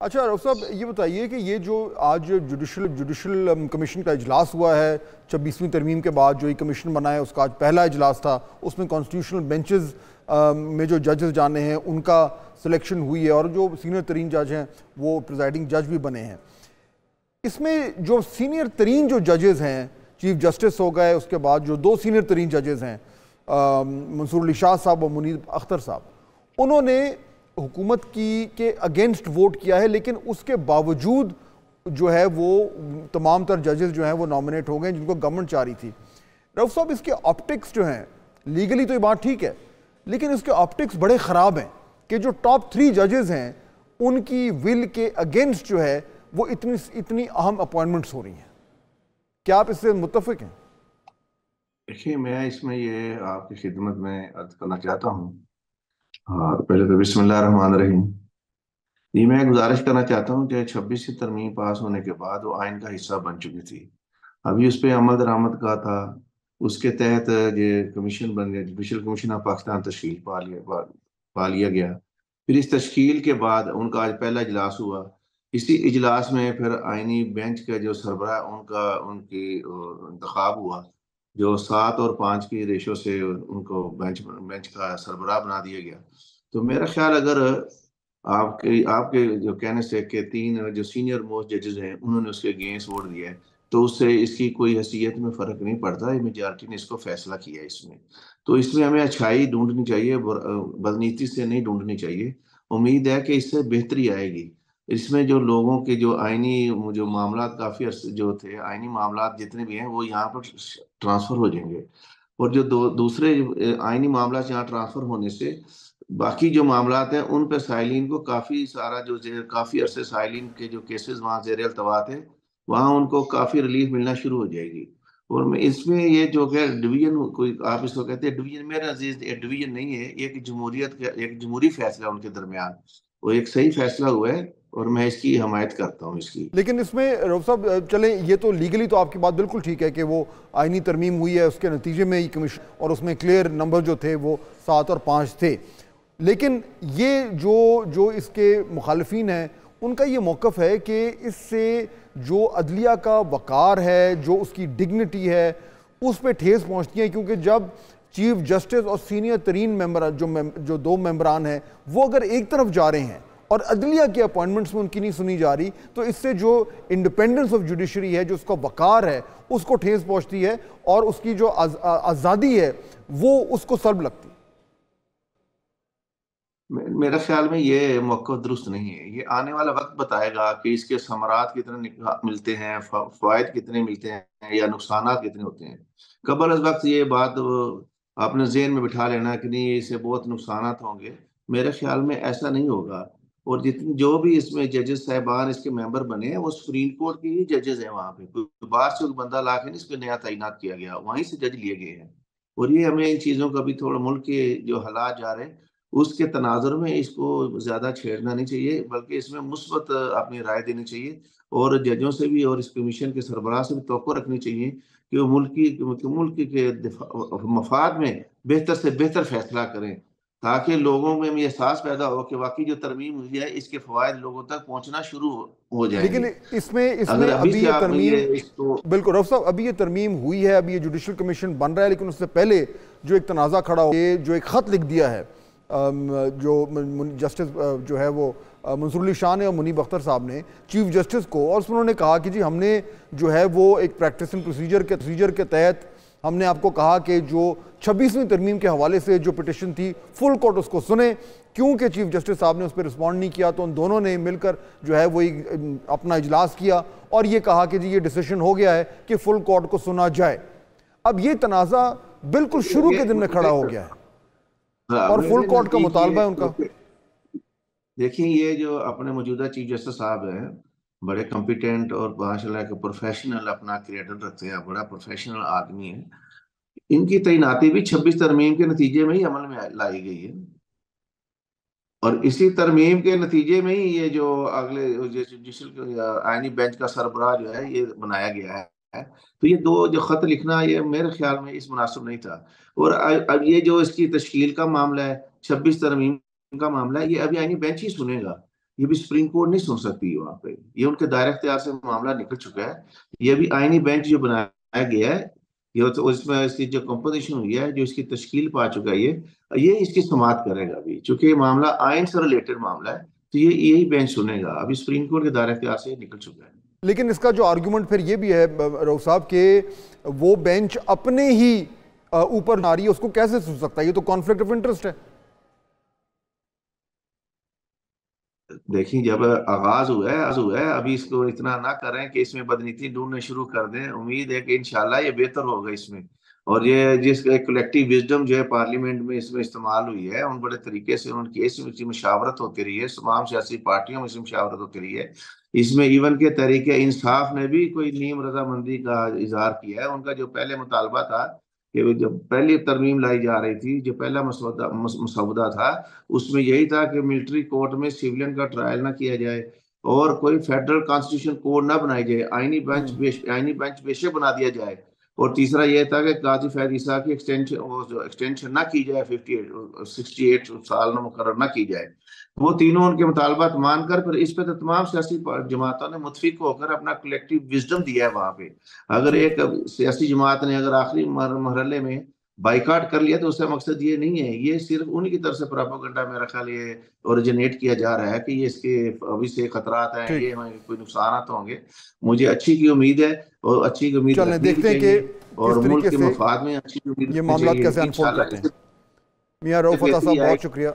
अच्छा रऊफ साहब, ये बताइए कि ये जो आज जुडिशल कमीशन का इजलास हुआ है 26वीं तरमीम के बाद जो ये कमीशन बना है, उसका आज पहला इजलास था। उसमें कॉन्स्टिट्यूशनल बेंचेस में जो जजेस जाने हैं उनका सिलेक्शन हुई है और जो सीनियर तरीन जज हैं वो प्रिजाइडिंग जज भी बने हैं। इसमें जो सीनियर तरीन जो जजेस हैं, चीफ जस्टिस हो गए, उसके बाद जो दो सीनियर तरीन जजेस हैं मंसूर अली शाह साहब और मुनीब अख्तर साहब, उन्होंने हुकूमत की के अगेंस्ट वोट किया है, लेकिन उसके बावजूद जो है वो तमाम तर जजेस जो हैं वो नॉमिनेट हो गए जिनको गवर्नमेंट चाह रही थी। रऊफ साहब, इसके ऑप्टिक्स जो हैं, लीगली तो ये बात ठीक है, लेकिन इसके ऑप्टिक्स बड़े ख़राब हैं कि जो टॉप 3 जजेस हैं उनकी विल के अगेंस्ट जो है वो इतनी अहम अपॉइंटमेंट्स हो रही हैं। क्या आप इससे मुत्तफिक हैं? देखिए, मैं इसमें ये आपकी खिदमत में अर्ज करना चाहता हूँ। हाँ, पहले तो बिस्मिल्लाह रहमान रहीम। ये मैं गुजारिश करना चाहता हूँ कि 26वीं तरमीम पास होने के बाद वो आइन का हिस्सा बन चुकी थी। अभी उस पर अमल दरामद का था। उसके तहत ये कमीशन बन गया, जुडिशल कमीशन ऑफ पाकिस्तान तश्कील पा लिया गया। फिर इस तश्कील के बाद उनका आज पहला इजलास हुआ। इसी इजलास में फिर आइनी बेंच का जो सरबराह उनका उनकी इंतखाब हुआ, जो 7 और 5 की रेशो से उनको बेंच बेंच का सरबराह बना दिया गया। तो मेरा ख्याल, अगर आपके आपके जो कहने से कि 3 जो सीनियर मोस्ट जजेस हैं उन्होंने उसके अगेंस्ट वोट दिया है, तो उससे इसकी कोई हैसियत में फर्क नहीं पड़ता। ये मेजॉरिटी ने इसको फैसला किया है इसमें। तो इसमें हमें अच्छाई ढूंढनी चाहिए, बदनीति से नहीं ढूंढनी चाहिए। उम्मीद है कि इससे बेहतरी आएगी। इसमें जो लोगों के जो आईनी जो मामला काफी जो थे, आईनी मामला जितने भी हैं वो यहाँ पर ट्रांसफर हो जाएंगे। और जो दूसरे आईनी मामला यहाँ ट्रांसफर होने से बाकी जो मामलात हैं उन पर साइलिन को काफी सारा जो काफी अरसे साइलिन के जो केसेस वहाँ जेर अल्तवा थे, वहाँ उनको काफी रिलीफ मिलना शुरू हो जाएगी। और मैं इसमें ये जो है डिवीजन, कोई आप इसको कहते हैं डिवीजन, मेरे अजीज ये डिवीजन नहीं है, एक जमहूरियत का एक जमहूरी फैसला उनके दरमियान, वो एक सही फैसला हुआ है और मैं इसकी हमायत करता हूँ इसकी। लेकिन इसमें रऊफ साहब चलें, ये तो लीगली तो आपकी बात बिल्कुल ठीक है कि वो आईनी तरमीम हुई है, उसके नतीजे में ही कमीशन, और उसमें क्लियर नंबर जो थे वो 7 और 5 थे। लेकिन ये जो जो इसके मुखालिफिन हैं उनका ये मौक़िफ़ है कि इससे जो अदलिया का वक़ार है, जो उसकी डिग्निटी है, उस पर ठेस पहुँचती है। क्योंकि जब चीफ जस्टिस और सीनियर तरीन मेंबर जो 2 मेंबरान हैं वो अगर एक तरफ जा रहे हैं और अदलिया की अपॉइंटमेंट्स में उनकी नहीं सुनी जा रही, तो इससे जो इंडिपेंडेंस ऑफ जुडिशरी है, जो उसका वक़ार है, उसको ठेस पहुँचती है और उसकी जो आज़ादी है वो उसको सल्ब लगती है। मेरा ख्याल में ये मौक़िफ़ दुरुस्त नहीं है। ये आने वाला वक्त बताएगा कि इसके समरात कितने मिलते हैं, फ़वाइद कितने मिलते हैं या नुकसानात कितने होते हैं। कबल अज़ वक्त ये बात अपने ज़हन में बिठा लेना कि नहीं इससे बहुत नुकसानात होंगे, मेरे ख्याल में ऐसा नहीं होगा। और जितने जो भी इसमें जजेस साहिबान इसके मेंबर बने हैं वो सुप्रीम कोर्ट के ही जजेस हैं। वहाँ पे कोई बाहर से कोई बंदा ला के नहीं इसको नया तैनात किया गया, वहीं से जज लिए गए हैं। और ये हमें इन चीज़ों का भी थोड़ा, मुल्क के जो हालात जा रहे हैं उसके तनाजुर में इसको ज़्यादा छेड़ना नहीं चाहिए, बल्कि इसमें मुस्बत अपनी राय देनी चाहिए। और जजों से भी और इस कमीशन के सरबराह से भी तवक्को रखनी चाहिए कि वो मुल्क के मफाद में बेहतर से बेहतर फैसला करें, ताकि लोगों में ये एहसास पैदा हो कि वाकई जो तरमीम हुई है इसके फ़वाइद लोगों तक पहुँचना शुरू हो लेकिन जाएंगे। इसमें इसमें अगर अभी अभी से ये आप तरमीम, ये इसको बिल्कुल रऊफ साहब, अभी ये तरमीम हुई है, अभी ये जुडिशल कमीशन बन रहा है, लेकिन उससे पहले जो एक तनाज़ा खड़ा हो, ये जो एक ख़त लिख दिया है जो जस्टिस जो है वो मंसूर अली शाह ने और मुनीब अख्तर साहब ने चीफ जस्टिस को, और उसमें उन्होंने कहा कि जी हमने जो है वो एक प्रैक्टिस प्रोसीजर के तहत हमने आपको कहा कि जो 26वीं तरमीम के हवाले से जो पिटिशन थी फुल कोर्ट उसको सुने। क्योंकि चीफ जस्टिस साहब ने उस पर रिस्पॉन्ड नहीं किया, तो उन दोनों ने मिलकर जो है वही अपना इजलास किया और ये कहा कि जी ये डिसीजन हो गया है कि फुल कोर्ट को सुना जाए। अब ये तनाज़ा बिल्कुल शुरू के दिन में खड़ा हो गया है और फुल कोर्ट का मुतालबा है उनका। देखिए, ये जो अपने मौजूदा चीफ जस्टिस साहब हैं, बड़े कॉम्पिटेंट और माशाल्लाह के प्रोफेशनल अपना क्रेडिट रखते हैं, बड़ा प्रोफेशनल आदमी है। इनकी तैनाती भी 26 तरमीम के नतीजे में ही अमल में लाई गई है। और इसी तरमीम के नतीजे में ही ये जो अगले जुडिशल आईनी बेंच का सरबराह जो है ये बनाया गया है। तो ये दो जो खत लिखना, ये मेरे ख्याल में इस मुनासिब नहीं था। और अब ये जो इसकी तश्कील का मामला है, 26 तरमीम का मामला है, ये अभी आईनी बेंच ही सुनेगा। ये भी सुप्रीम कोर्ट नहीं सुन सकती वहां पे, ये उनके दायरे इख्तियार से मामला निकल चुका है। ये भी आईनी बेंच जो बनाया गया है, ये तो इसमें इसकी जो कंपोजिशन हुई है, जो इसकी तश्कील पा चुका है, ये इसकी समाअत करेगा अभी, चूंकि ये मामला आइन से रिलेटेड मामला है, तो ये यही बेंच सुनेगा। अभी सुप्रीम कोर्ट के दायरे इख्तियार से निकल चुका है। लेकिन इसका जो आर्गुमेंट फिर ये भी है रऊफ साहब के वो बेंच अपने ही ऊपर आ रही है, उसको कैसे सुन सकता है? ये तो कॉन्फ्लिक्ट ऑफ इंटरेस्ट है। देखिए, जब आगाज हुआ है, अभी इसको इतना ना करें कि इसमें बदनीति ढूंढने शुरू कर दें। उम्मीद है कि इंशाल्लाह ये बेहतर होगा इसमें। और ये जिस कलेक्टिव विजडम जो है पार्लियामेंट में इसमें इस्तेमाल हुई है, उन बड़े तरीके से उनकी इसमें मुशावरत होती रही है, तमाम सियासी पार्टियों में इसमें मुशावरत होती रही है। इसमें इवन के तरीके इंसाफ ने भी कोई नीम रजामंदी का इजहार किया है। उनका जो पहले मुतालबा था कि जब पहली तरमीम लाई जा रही थी, जो पहला मसौदा था, उसमें यही था कि मिलिट्री कोर्ट में सिविलियन का ट्रायल ना किया जाए और कोई फेडरल कॉन्स्टिट्यूशन कोड ना बनाई जाए, आईनी बेंच बेशक बना दिया जाए। और तीसरा यह था कि काजी फैज ईसा की एक्सटेंशन ना की जाए, 68 साल मुकर्रर ना की जाए। वो तीनों उनके मुतालबात मानकर फिर इस पे तो तमाम सियासी जमातों ने मुतफिक होकर अपना कलेक्टिव विजडम दिया है वहां पे। अगर एक सियासी जमात ने अगर आखिरी मरहले में बाइकाट कर लिया, तो उसका मकसद ये नहीं है, ये सिर्फ उन्हीं की तरफ से प्रोपेगेंडा मेरा ख्याल ये ओरिजिनेट किया जा रहा है कि ये इसके अभी से खतरात हैं, ये हमें कोई नुकसान होंगे। मुझे अच्छी की उम्मीद है और अच्छी की उम्मीद रखनी देखते हैं चाहिए कि और किस मुल्क तरीके के से मफाद में अच्छी उम्मीद ये मामला कैसे अनफोल्ड इंशाल्लाह करते हैं। मियां रऊफ अता साहब, बहुत शुक्रिया।